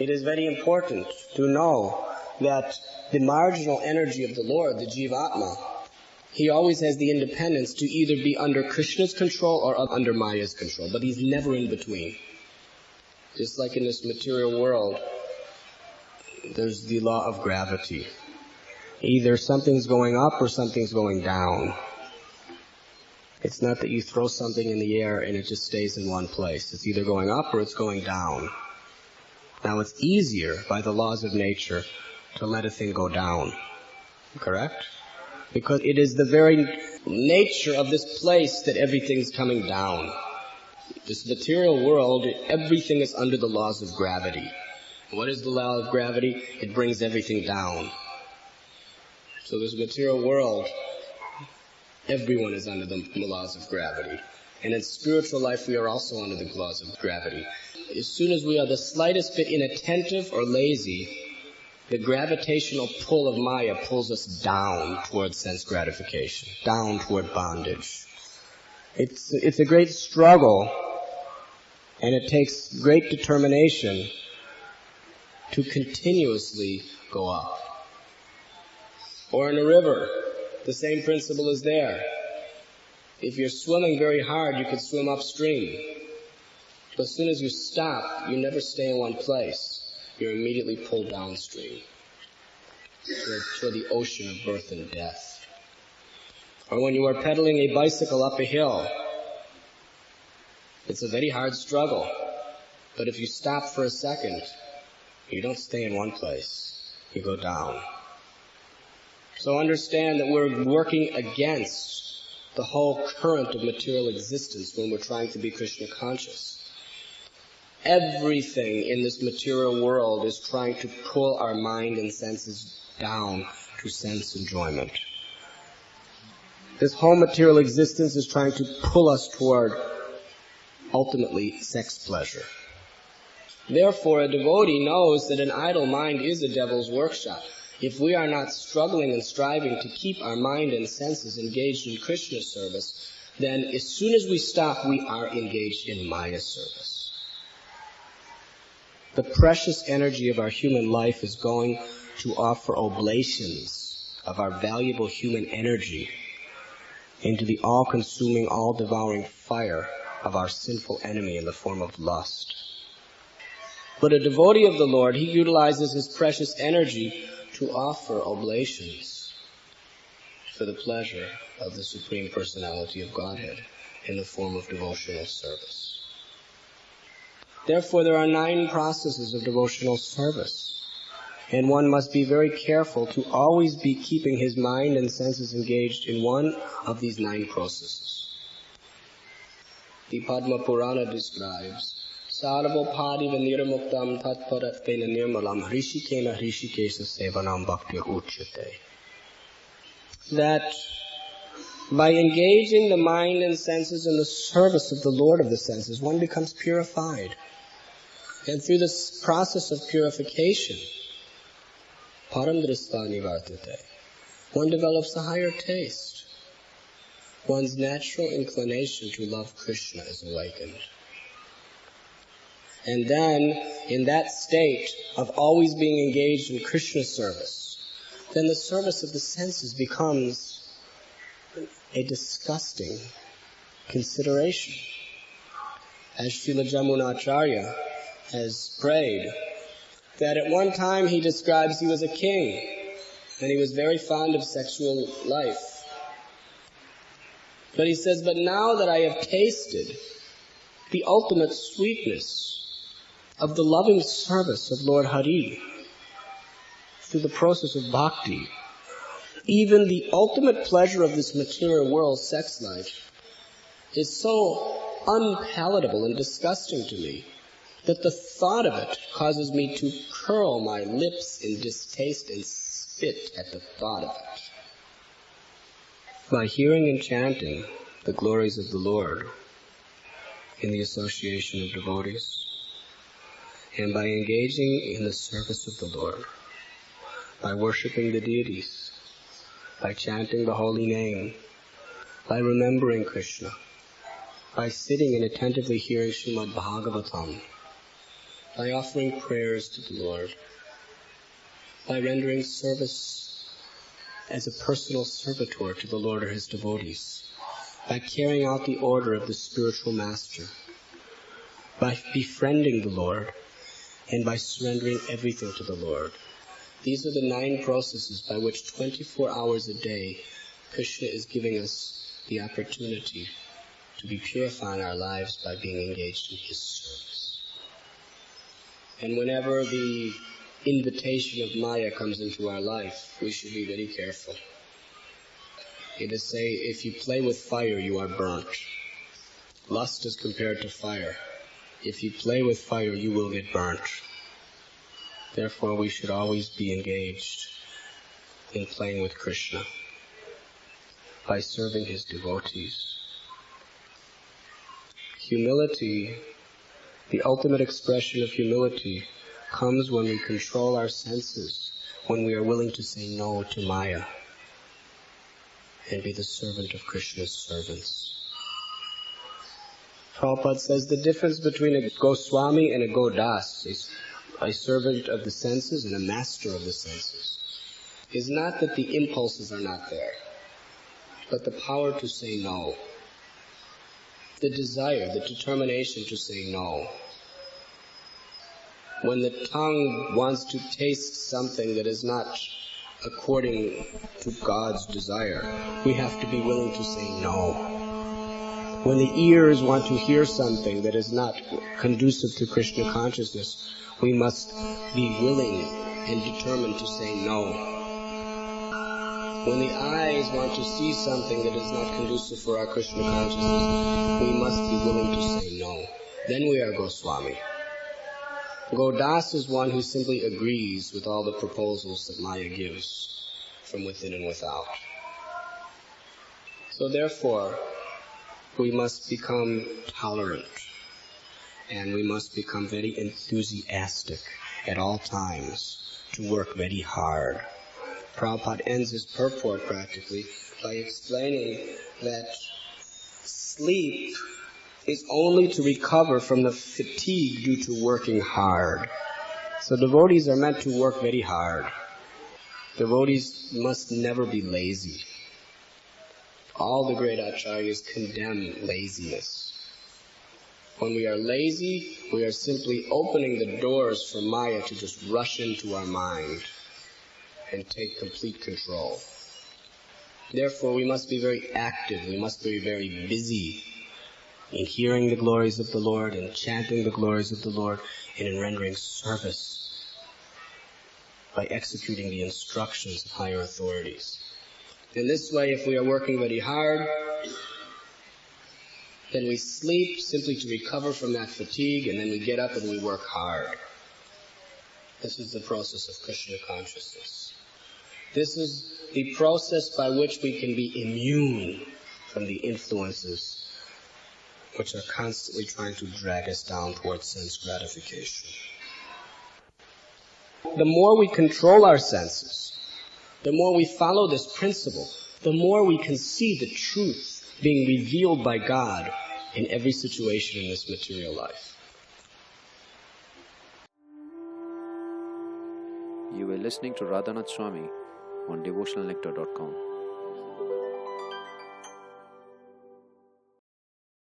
it is very important to know that the marginal energy of the Lord, the Jivatma, he always has the independence to either be under Krishna's control or under Maya's control, but he's never in between. Just like in this material world, there's the law of gravity. Either something's going up or something's going down. It's not that you throw something in the air and it just stays in one place. It's either going up or it's going down. Now it's easier by the laws of nature to let a thing go down. Correct? Because it is the very nature of this place that everything's coming down. This material world, everything is under the laws of gravity. What is the law of gravity? It brings everything down. So this material world, everyone is under the laws of gravity. And in spiritual life, we are also under the laws of gravity. As soon as we are the slightest bit inattentive or lazy, the gravitational pull of Maya pulls us down toward sense gratification, down toward bondage. It's a great struggle, and it takes great determination to continuously go up. Or in a river, the same principle is there. If you're swimming very hard, you could swim upstream. But as soon as you stop, you never stay in one place. You're immediately pulled downstream toward the ocean of birth and death. Or when you are pedaling a bicycle up a hill, it's a very hard struggle. But if you stop for a second, you don't stay in one place. You go down. So understand that we're working against the whole current of material existence when we're trying to be Krishna conscious. Everything in this material world is trying to pull our mind and senses down to sense enjoyment. This whole material existence is trying to pull us toward, ultimately, sex pleasure. Therefore, a devotee knows that an idle mind is a devil's workshop. If we are not struggling and striving to keep our mind and senses engaged in Krishna service, then as soon as we stop, we are engaged in Maya service. The precious energy of our human life is going to offer oblations of our valuable human energy into the all-consuming, all-devouring fire of our sinful enemy in the form of lust. But a devotee of the Lord, he utilizes his precious energy to offer oblations for the pleasure of the Supreme Personality of Godhead in the form of devotional service. Therefore, there are 9 processes of devotional service, and one must be very careful to always be keeping his mind and senses engaged in one of these 9 processes. The Padma Purana describes, Sarvopadiva nirmuktam tatparatvena nirmalam hrishikena hrishikesa sevanam bhaktir uchyate. That by engaging the mind and senses in the service of the Lord of the senses, one becomes purified. And through this process of purification, paramdrista nivartate, one develops a higher taste. One's natural inclination to love Krishna is awakened. And then, in that state of always being engaged in Krishna service, then the service of the senses becomes a disgusting consideration. As Srila Jamunacharya has prayed, that at one time he describes he was a king, and he was very fond of sexual life. But he says, but now that I have tasted the ultimate sweetness of the loving service of Lord Hari through the process of bhakti, even the ultimate pleasure of this material world, sex life, is so unpalatable and disgusting to me that the thought of it causes me to curl my lips in distaste and spit at the thought of it. By hearing and chanting the glories of the Lord in the association of devotees, and by engaging in the service of the Lord, by worshipping the deities, by chanting the holy name, by remembering Krishna, by sitting and attentively hearing Srimad Bhagavatam, by offering prayers to the Lord, by rendering service as a personal servitor to the Lord or his devotees, by carrying out the order of the spiritual master, by befriending the Lord, and by surrendering everything to the Lord. These are the 9 processes by which 24 hours a day Krishna is giving us the opportunity to be purifying our lives by being engaged in his service. And whenever the invitation of Maya comes into our life, we should be very careful. It is say, if you play with fire, you are burnt. Lust is compared to fire. If you play with fire, you will get burnt. Therefore, we should always be engaged in playing with Krishna by serving his devotees. Humility, the ultimate expression of humility, comes when we control our senses, when we are willing to say no to Maya and be the servant of Krishna's servants. Prabhupada says the difference between a Goswami and a Godas, a servant of the senses and a master of the senses, is not that the impulses are not there, but the power to say no, the desire, the determination to say no. When the tongue wants to taste something that is not according to God's desire, we have to be willing to say no. When the ears want to hear something that is not conducive to Krishna consciousness, we must be willing and determined to say no. When the eyes want to see something that is not conducive for our Krishna consciousness, we must be willing to say no. Then we are Goswami. Godas is one who simply agrees with all the proposals that Maya gives from within and without. So therefore, we must become tolerant, and we must become very enthusiastic at all times to work very hard. Prabhupada ends his purport practically by explaining that sleep is only to recover from the fatigue due to working hard. So devotees are meant to work very hard. Devotees must never be lazy. All the great acharyas condemn laziness. When we are lazy, we are simply opening the doors for Maya to just rush into our mind and take complete control. Therefore, we must be very active, we must be very busy in hearing the glories of the Lord, and chanting the glories of the Lord, and in rendering service by executing the instructions of higher authorities. In this way, if we are working very hard, then we sleep simply to recover from that fatigue, and then we get up and we work hard. This is the process of Krishna consciousness. This is the process by which we can be immune from the influences which are constantly trying to drag us down towards sense gratification. The more we control our senses, the more we follow this principle, the more we can see the truth being revealed by God in every situation in this material life. You were listening to Radhanath Swami on devotionalnectar.com.